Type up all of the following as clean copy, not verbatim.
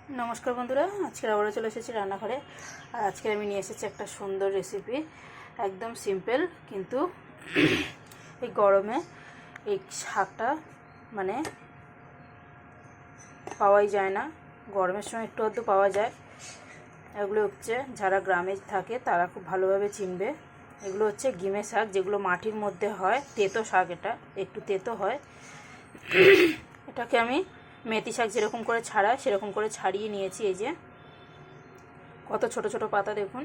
नमस्कार बंधुरा आज के आबारो चले एसेछि रान्नाघरे। और आज के आमि निये एसेछि एकटा सुंदर रेसिपि एकदम सिम्पल किन्तु এই গরমে এই শাকটা মানে পাওয়াই যায় না, গরমের সময় একটু আধটু পাওয়া যায়। এগুলো হচ্ছে যারা গ্রামে থাকে তারা খুব ভালোভাবে চিনবে। এগুলো হচ্ছে গিমে শাক, যেগুলো মাটির মধ্যে হয়, তেতো শাক। এটা একটু তেতো হয়। এটাকে আমি মেথি শাক যেরকম করে ছাড়ায় সেরকম করে ছাড়িয়ে নিয়েছি। এই যে কত ছোট ছোট পাতা দেখুন।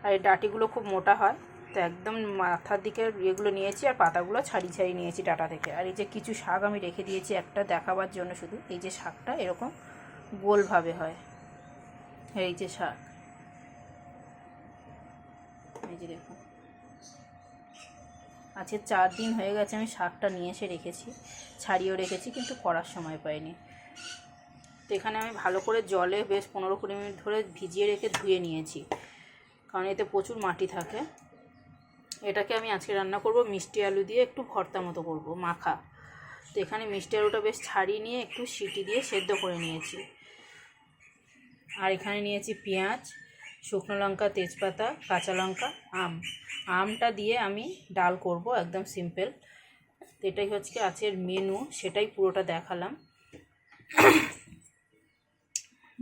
আর এই ডাঁটিগুলো খুব মোটা হয়, তো একদম মাথার দিকে এগুলো নিয়েছি আর পাতাগুলো ছাড়িয়ে ছাড়িয়ে নিয়েছি ডাঁটা থেকে। আর এই যে কিছু শাক আমি রেখে দিয়েছি একটা দেখাবার জন্য শুধু। এই যে শাকটা এরকম গোলভাবে হয়, এই যে শাক, এই যে দেখুন। আজকে 4 দিন হয়ে গেছে আমি শাকটা নিয়ে এসে রেখেছি, ছাড়িয়েও রেখেছি, কিন্তু করার সময় পাইনি। তো এখানে আমি ভালো করে জলে বেশ 15-20 মিনিট ধরে ভিজিয়ে রেখে ধুয়ে নিয়েছি, কারণ এতে প্রচুর মাটি থাকে। এটাকে আমি আজকে রান্না করব মিষ্টি আলু দিয়ে, একটু ভর্তা মতো করব, মাখা। তো এখানে মিষ্টি আলুটা বেশ ছাড়িয়ে নিয়ে একটু সিটি দিয়ে সেদ্ধ করে নিয়েছি। আর এখানে নিয়েছি পেঁয়াজ, শুকনো লঙ্কা, তেজপাতা, কাঁচা লঙ্কা, আমটা দিয়ে আমি ডাল করব একদম সিম্পল। তো এটাই হচ্ছে আজকের মেনু, সেটাই পুরোটা দেখালাম।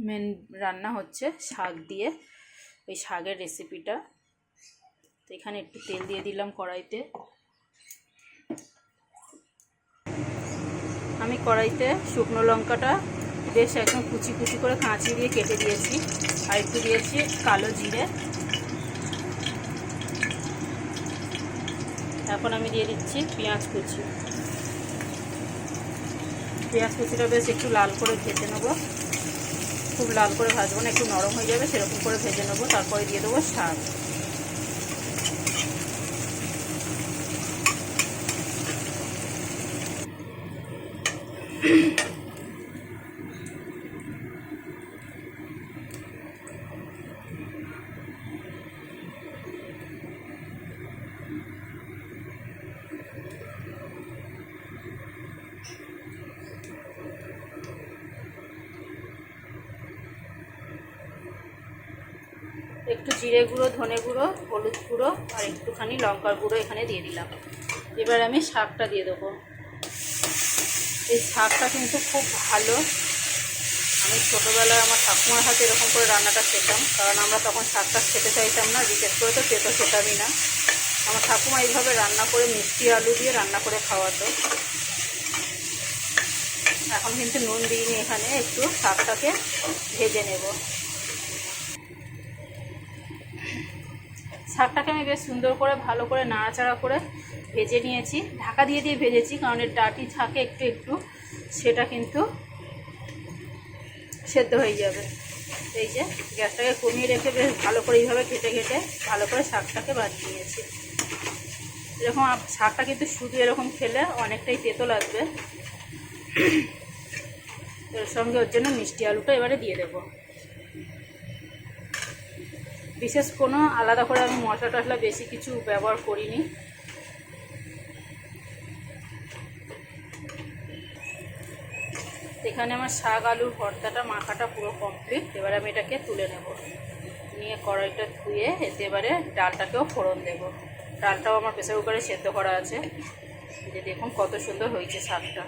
মেন রান্না হচ্ছে শাক দিয়ে, ওই শাকের রেসিপিটা। তো এখানে একটু তেল দিয়ে দিলাম কড়াইতে। আমি কড়াইতে শুকনো লঙ্কাটা বেশ একদম কুচি কুচি করে কাঁচি দিয়ে কেটে দিয়েছি, আর একটু দিয়েছি কালো জিরে। এখন আমি দিয়ে দিচ্ছি পেঁয়াজ কুচি। পেঁয়াজ কুচিটা বেশ একটু লাল করে ভেজে নেবো, খুব লাল করে ভাজবো না, একটু নরম হয়ে যাবে সেরকম করে ভেজে নেবো। তারপরে দিয়ে দেবো শাক। একটু জিরে গুঁড়ো, ধনে গুঁড়ো, হলুদ গুঁড়ো আর একটুখানি লঙ্কার গুঁড়ো এখানে দিয়ে দিলাম। এবার আমি শাকটা দিয়ে দেবো। এই শাকটা কিন্তু খুব ভালো। আমি ছোটোবেলায় আমার ঠাকুমার হাতে এরকম করে রান্নাটা খেতাম, কারণ আমরা তখন শাকটা খেতে চাইতাম না, বিশেষ করে তো তেতো খেতামই না। আমার ঠাকুমা এইভাবে রান্না করে মিষ্টি আলু দিয়ে রান্না করে খাওয়াতো। এখন কিন্তু নুন দিইনি, এখানে একটু শাকটাকে ভেজে নেব। শাকটাকে আমি বেশ সুন্দর করে ভালো করে নাড়াচাড়া করে ভেজে নিয়েছি। ঢাকা দিয়ে দিয়ে ভেজেছি, কারণ এর ডাঁটি থাকে একটু একটু, সেটা কিন্তু সেদ্ধ হয়ে যাবে। এই যে গ্যাসটাকে কমিয়ে রেখে বেশ ভালো করে এইভাবে ঘেটে ঘেটে ভালো করে শাকটাকে ভাজিয়ে নিয়েছি। এরকম শাকটা কিন্তু শুধু এরকম খেলে অনেকটাই তেতো লাগবে। এর সঙ্গে ওর জন্য মিষ্টি আলুটা এবারে দিয়ে দেবো। বিশেষ কোনো আলাদা করে আমি মশলা টশলা বেশি কিছু ব্যবহার করিনি। এখানে আমার শাক আলুর ভর্তাটা মাখাটা পুরো কমপ্লিট। এবারে আমি এটাকে তুলে নেব, নিয়ে কড়াইটা ধুয়ে এতে এবারে ডালটাকেও ফোড়ন দেব। ডালটাও আমার প্রেসার কুকারে সেদ্ধ করা আছে। যে দেখুন কত সুন্দর হয়েছে শাকটা।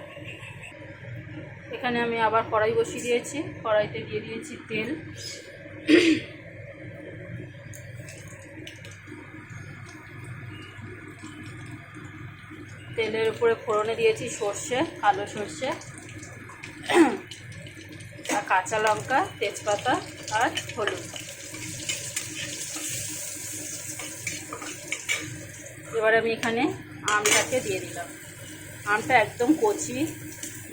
এখানে আমি আবার কড়াই বসিয়ে দিয়েছি, কড়াইতে দিয়ে দিয়েছি তেল। তেলের উপরে ফোড়নে দিয়েছি সর্ষে, কালো সর্ষে আর কাঁচা লঙ্কা, তেজপাতা আর হলুদ। এবার আমি এখানে আমটাকে দিয়ে দিলাম। আমটা একদম কচি,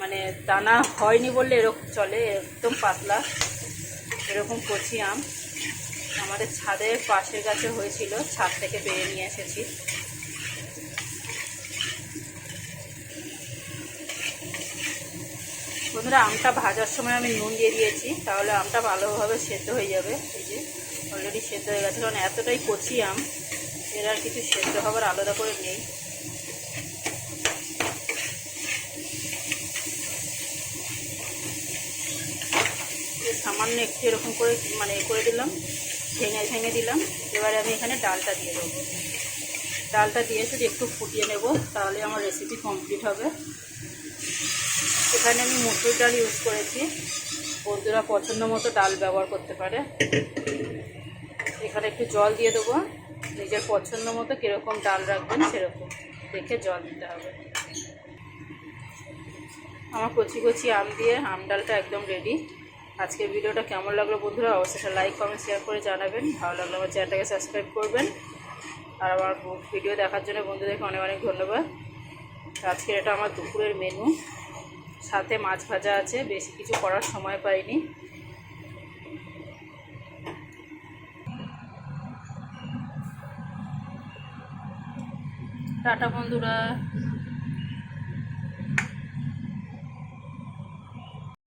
মানে দানা হয়নি বললে এরকম চলে, একদম পাতলা এরকম কচি আম। আমাদের ছাদের পাশের গাছে হয়েছিল, ছাদ থেকে পেরে নিয়ে এসেছি। বন্ধুরা, আমটা ভাজার সময় আমি নুন দিয়ে দিয়েছি, তাহলে আমটা ভালোভাবে সেদ্ধ হয়ে যাবে। এই যে অলরেডি সেদ্ধ হয়ে গেছে, কারণ এতটাই কচি আম, এর আর কিছু সেদ্ধ হবার আলাদা করে নেই। সামান্য একটু এরকম করে মানে করে দিলাম, ভেঙে ভেঙে দিলাম। এবারে আমি এখানে ডালটা দিয়ে দেবো। ডালটা দিয়ে শুধু একটু ফুটিয়ে নেব, তাহলে আমার রেসিপি কমপ্লিট হবে। এখানে আমি মুসুর ডাল ইউজ করেছি, বন্ধুরা পছন্দ মতো ডাল ব্যবহার করতে পারে। এখানে একটু জল দিয়ে দেবো, নিজের পছন্দ মতো কীরকম ডাল রাখবেন সেরকম দেখে জল দিতে হবে। আমার কচি কচি আম দিয়ে আম ডালটা একদম রেডি। আজকের ভিডিওটা কেমন লাগলো বন্ধুরা অবশ্যই লাইক কমেন্ট শেয়ার করে জানাবেন। ভালো লাগলে আমার চ্যানেলটাকে সাবস্ক্রাইব করবেন। আর আমার ভিডিও দেখার জন্য বন্ধুদেরকে অনেক অনেক ধন্যবাদ। আজকের এটা আমার দুপুরের মেনু, সাথে মাছ ভাজা আছে, বেশি কিছু করার সময় পাইনি। টাটা বন্ধুরা।